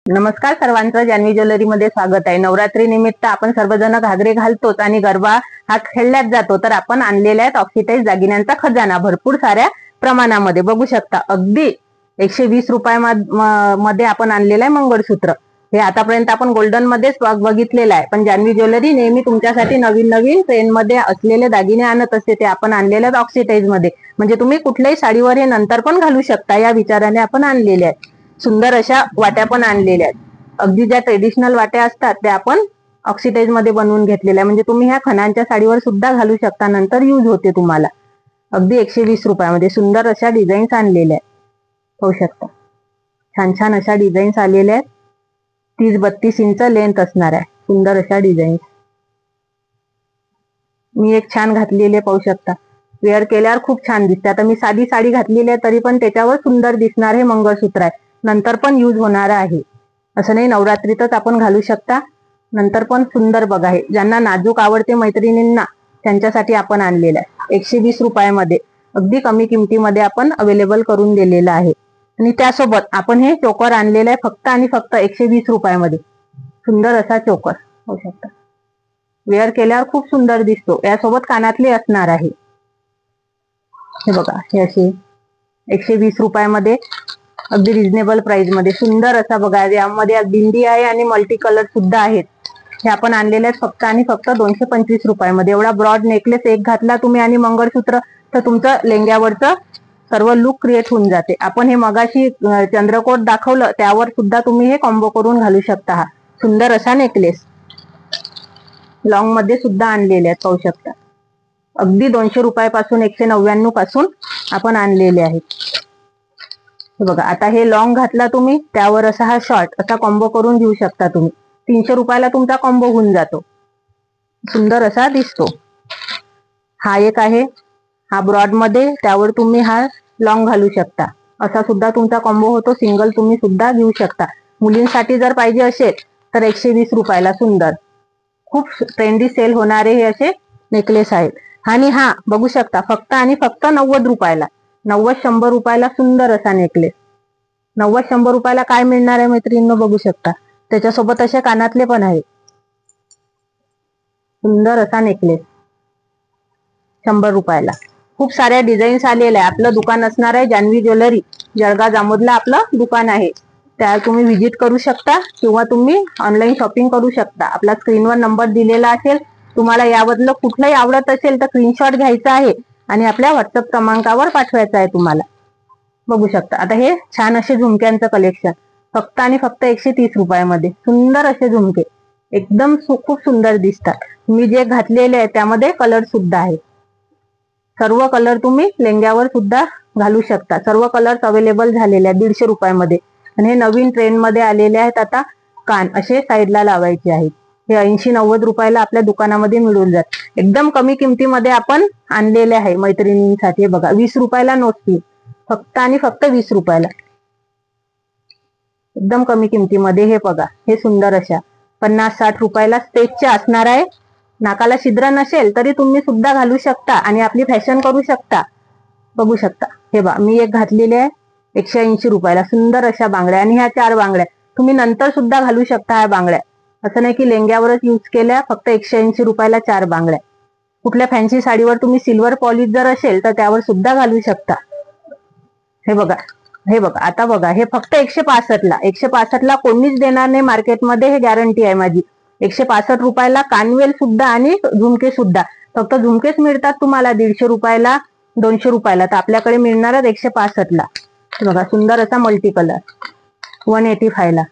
नमस्कार सर्वांचं, जान्हवी ज्वेलरी मध्ये स्वागत आहे। नवरात्री निमित्त आपण सर्वजण घागरे घालतोच आणि गरबा हा खेळल्याच जातो। तर आपण आणलेल्या आहेत ऑक्सिटाईज दागिन्यांचा खजाना भरपूर साऱ्या प्रमाणामध्ये बघू शकता। अगदी 120 रुपयामध्ये आपण आणलेलं आहे मंगळसूत्र। हे आतापर्यंत आपण गोल्डन मध्येच बघितलेलं आहे, पण जान्हवी ज्वेलरी नेहमी तुमच्यासाठी नवीन नवीन ट्रेंड मध्ये असलेले दागिने आणत असते। ते आपण आणलेले आहेत ऑक्सिटाईज मध्ये, म्हणजे तुम्ही कुठल्याही साडीवर हे नंतर पण घालू शकता या विचाराने आपण आणलेले आहेत। सुंदर अशा वाट्या पण आणलेल्या आहेत। अगदी ज्या ट्रेडिशनल वाट्या असतात त्या आपण ऑक्सिटाईज मध्ये बनवून घेतलेल्या, म्हणजे तुम्ही ह्या खणांच्या साडीवर सुद्धा घालू शकता, नंतर यूज होते तुम्हाला। अगदी 120 रुपयामध्ये सुंदर अशा डिझाईन्स आणलेल्या आहेत, पाहू शकता। छान छान अशा डिझाईन्स आलेल्या आहेत। 30-32 इंच लेंथ असणार आहे, सुंदर अशा डिझाईन्स। मी एक छान घातलेले पाहू शकता, वेअर केल्यावर खूप छान दिसते। आता मी साधी साडी घातलेली आहे तरी पण त्याच्यावर सुंदर दिसणार हे मंगळसूत्र आहे, नंतर पण यूज होणार आहे। असं नाही नवरात्रीतच आपण घालू शकता, नंतर पण सुंदर बघा। हे ज्यांना नाजूक आवडते मैत्रिणींना त्यांच्यासाठी आपण आणलेलं आहे। 120 रुपयामध्ये अगदी कमी किमतीमध्ये आपण अवेलेबल करून दिलेलं आहे। आणि त्यासोबत आपण हे चोकर आणलेलं आहे फक्त आणि फक्त 120 रुपयामध्ये। सुंदर असा चोकर होऊ शकता, वेअर केल्यावर खूप सुंदर दिसतो। यासोबत कानातले असणार आहे। हे बघा, हे असे 120 रुपयामध्ये अगदी रिझनेबल प्राइस मध्ये सुंदर असा बघा। यामध्ये बिंदी आहे आणि मल्टी कलर सुद्धा आहेत। हे आपण आणलेले आहेत फक्त आणि फक्त 225 रुपयामध्ये। एवढा ब्रॉड नेकलेस एक घातला तुम्ही आणि मंगळसूत्र, तर तुमचं लेंग्यावरचं सर्व लुक क्रिएट होऊन जाते। आपण हे मगाशी चंद्रकोट दाखवलं त्यावर सुद्धा तुम्ही हे कॉम्बो करून घालू शकता। हा सुंदर असा नेकलेस लॉंग मध्ये सुद्धा आणलेले आहेत, पाहू शकता। अगदी 200 रुपयापासून 199 पासून आपण आणलेले आहेत। बघा, आता हे लॉंग घातला तुम्ही त्यावर असा हा शॉर्ट असा कॉम्बो करून घेऊ शकता तुम्ही। 300 रुपयाला तुमचा कॉम्बो होऊन जातो, सुंदर असा दिसतो। हा एक आहे, हा ब्रॉड मध्ये, त्यावर तुम्ही हा लॉंग घालू शकता, असा सुद्धा तुमचा कॉम्बो होतो। सिंगल तुम्ही सुद्धा घेऊ शकता। मुलींसाठी जर पाहिजे असेल तर 120 रुपयाला सुंदर खूप ट्रेंडी सेल होणारे हे असे नेकलेस आहेत। आणि हा बघू शकता फक्त आणि फक्त 90 रुपयाला, 90-100 रुपयाला सुंदर असा नेकलेस। 90-100 रुपयाला काय मिळणार आहे मैत्रिणींनो, बघू शकता। त्याच्यासोबत असे कानातले पण आहेत, सुंदर असा नेकलेस 100 रुपयाला। खूप साऱ्या डिझाईन्स आलेल्या आहे। आपलं दुकान असणार आहे जान्हवी ज्वेलरी, जळगाव जामोदला आपलं दुकान आहे। त्या तुम्ही व्हिजिट करू शकता किंवा तुम्ही ऑनलाईन शॉपिंग करू शकता। आपला स्क्रीनवर नंबर दिलेला असेल, तुम्हाला याबद्दल कुठलंही आवडत असेल तर स्क्रीनशॉट घ्यायचा आहे आणि आपल्या व्हॉट्सअप क्रमांकावर पाठवायचा आहे तुम्हाला, बघू शकता। आता हे छान असे झुमक्यांचं कलेक्शन फक्त आणि फक्त 130 रुपयामध्ये। सुंदर असे झुमके एकदम खूप सुंदर दिसतात। मी जे घातलेले आहे त्यामध्ये कलर सुद्धा आहे, सर्व कलर तुम्ही लेंग्यावर सुद्धा घालू शकता। सर्व कलर्स अवेलेबल झालेले आहेत 150 रुपयामध्ये। आणि हे नवीन ट्रेंड मध्ये आलेले आहेत, आता कान असे साईडला लावायचे आहेत। हे 80-90 रुपयाला आपल्या दुकानामध्ये मिळून जात। एकदम कमी किमतीमध्ये आपण आणलेले आहे मैत्रिणींसाठी। बघा, 20 रुपयाला नोट, फक्त आणि फक्त 20 रुपयाला, एकदम कमी किमतीमध्ये। हे बघा, हे सुंदर अशा 50-60 रुपयाला स्टेजचे असणार आहे। नाकाला छिद्र नसेल तरी तुम्ही सुद्धा घालू शकता आणि आपली फॅशन करू शकता, बघू शकता। हे बघा, मी एक घातलेली आहे 180 रुपयाला, सुंदर अशा बांगड्या। आणि ह्या 4 बांगड्या तुम्ही नंतर सुद्धा घालू शकता। ह्या बांगड्या असं नाही की लेंग्यावरच यूज केल्या, फक्त 180 रुपयाला 4 बांगड्या। कुठल्या फॅन्सी साडीवर तुम्ही सिल्वर पॉलिश जर असेल तर त्यावर सुद्धा घालू शकता। हे बघा, हे बघा, आता बघा, हे फक्त 165ला, 165ला कोणीच देणार नाही मार्केटमध्ये, हे गॅरंटी आहे माझी। 165 रुपयाला कानवेल सुद्धा आणि झुमके सुद्धा। फक्त झुमकेच मिळतात तुम्हाला 150 रुपयाला, 200 रुपयाला, तर आपल्याकडे मिळणार आहेत 165ला। बघा, सुंदर असा मल्टी कलर 185ला।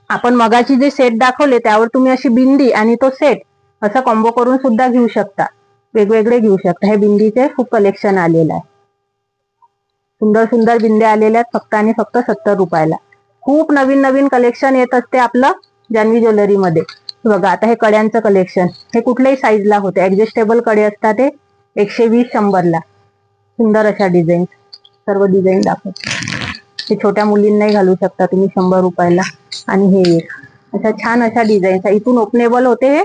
आपण मगाची जे सेट दाखवले त्यावर तुम्ही अशी बिंदी आणि तो सेट असा कॉम्बो करून सुद्धा घेऊ शकता, वेगवेगळे घेऊ शकता। हे बिंदीचे खूप कलेक्शन आलेलं आहे, सुंदर सुंदर बिंद्या आलेल्या आहेत फक्त आणि फक्त 70 रुपयाला। खूप नवीन नवीन कलेक्शन येत असते आपलं जान्हवी ज्वेलरी मध्ये। बघा, आता हे कड्यांचं कलेक्शन, हे कुठल्याही साईजला होते, ऍडजस्टेबल कडे असतात। ते 120-100ला, सुंदर अशा डिझाईन, सर्व डिझाईन दाखवते। हे छोट्या मुलींनाही घालू शकता तुम्ही 100 रुपयाला। आणि हे एक अशा छान अशा डिझाईन्स, इथून ओपनेबल होते, हे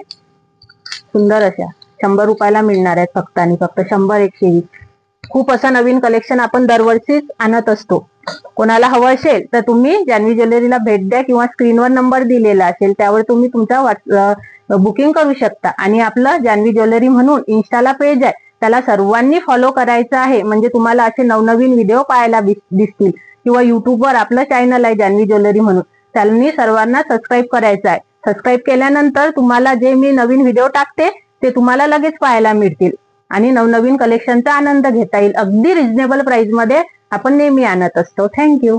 सुंदर अशा 100 रुपयाला मिळणार आहेत फक्त आणि फक्त 100-120। खूप असं नवीन कलेक्शन आपण दरवर्षीच आणत असतो. कोणाला हवं असेल तर तुम्ही जान्हवी ज्वेलरीला भेट द्या किंवा स्क्रीनवर नंबर दिलेला असेल त्यावर तुम्ही तुमचा बुकिंग करू शकता. आणि आपलं जान्हवी ज्वेलरी म्हणून इन्स्टाला पेज आहे, त्याला सर्वांनी फॉलो करायचं आहे, म्हणजे तुम्हाला असे नवनवीन व्हिडिओ पाहायला दिसतील. किंवा युट्यूबवर आपलं चॅनल आहे जान्हवी ज्वेलरी म्हणून, त्यांनी सर्वांना सबस्क्राईब करायचं आहे. सबस्क्राईब केल्यानंतर तुम्हाला जे मी नवीन व्हिडिओ टाकते ते तुम्हाला लगेच पाहायला मिळतील आणि नवनवीन कलेक्शनचा आनंद घेता येईल. अगदी रिझनेबल प्राइस मध्ये आपण नेहमी आणत असतो. थँक्यू.